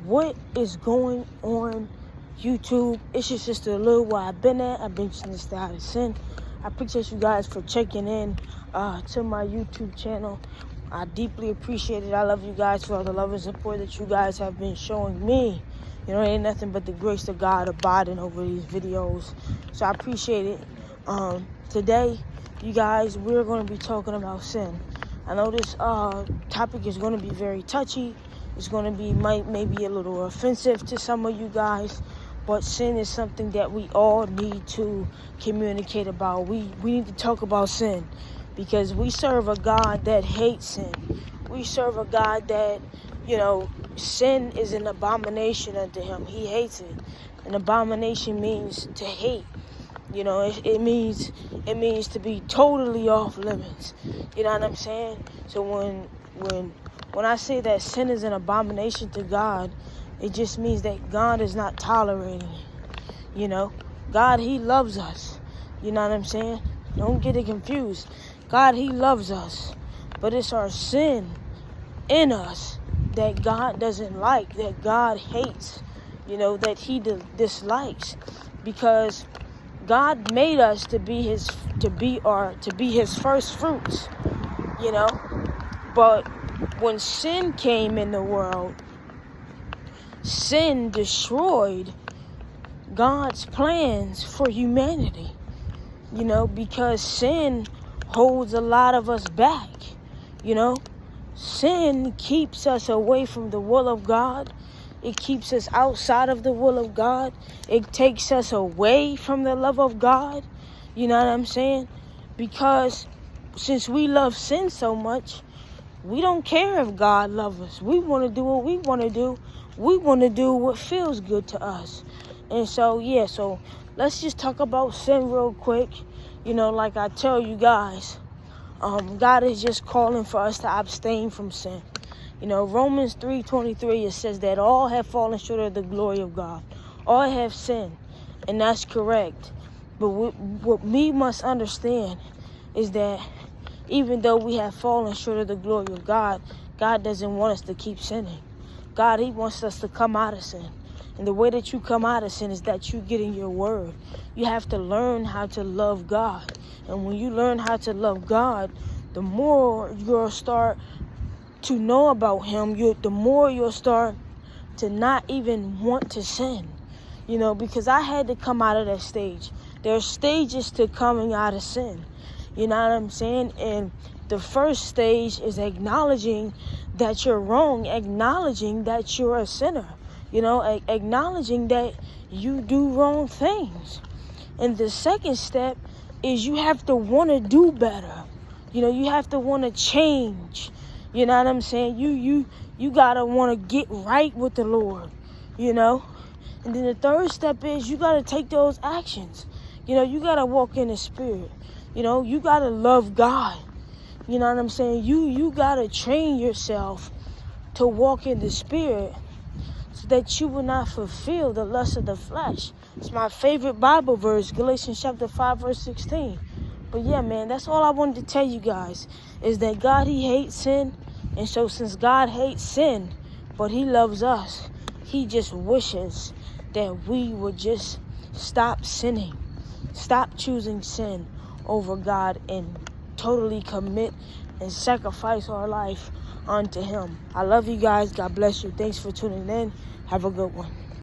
What is going on, YouTube? It's your sister Lil. Where I've been at. I've been teaching this how to sin. I appreciate you guys for checking in to my YouTube channel. I deeply appreciate it. I love you guys for all the love and support that you guys have been showing me. You know, it ain't nothing but the grace of God abiding over these videos. So I appreciate it. Today, you guys, we're going to be talking about sin. I know this topic is going to be very touchy. It's going to be maybe a little offensive to some of you guys, but sin is something that we all need to communicate about. We need to talk about sin because we serve a God that hates sin. We serve a God that, you know, sin is an abomination unto him. He hates it. An abomination means to hate. You know, it means to be totally off limits. You know what I'm saying? So when I say that sin is an abomination to God, it just means that God is not tolerating it. You know, God, he loves us. You know what I'm saying? Don't get it confused. God, he loves us. But it's our sin in us that God doesn't like, that God hates, you know, that he dislikes. Because God made us to be his first fruits, you know. But when sin came in the world, sin destroyed God's plans for humanity, you know, because sin holds a lot of us back, you know. Sin keeps us away from the will of God. It keeps us outside of the will of God. It takes us away from the love of God. You know what I'm saying? Because since we love sin so much, we don't care if God loves us. We want to do what we want to do. We want to do what feels good to us. And so, yeah, so let's just talk about sin real quick. You know, like I tell you guys, God is just calling for us to abstain from sin. You know, Romans 3:23, it says that all have fallen short of the glory of God. All have sinned, and that's correct. But what we must understand is that even though we have fallen short of the glory of God, God doesn't want us to keep sinning. God, he wants us to come out of sin. And the way that you come out of sin is that you get in your word. You have to learn how to love God. And when you learn how to love God, the more you'll start to know about him, the more you'll start to not even want to sin. You know, because I had to come out of that stage. There are stages to coming out of sin. You know what I'm saying? And the first stage is acknowledging that you're wrong, acknowledging that you're a sinner. You know, acknowledging that you do wrong things. And the second step is you have to want to do better. You know, you have to want to change. You know what I'm saying? You gotta want to get right with the Lord, you know? And then the third step is you gotta take those actions. You know, you gotta walk in the spirit. You know, you gotta love God. You know what I'm saying? You gotta train yourself to walk in the spirit so that you will not fulfill the lust of the flesh. It's my favorite Bible verse, Galatians chapter 5, verse 16. But yeah, man, that's all I wanted to tell you guys, is that God, he hates sin. And so since God hates sin, but he loves us, he just wishes that we would just stop sinning, stop choosing sin over God, and totally commit and sacrifice our life unto him. I love you guys. God bless you. Thanks for tuning in. Have a good one.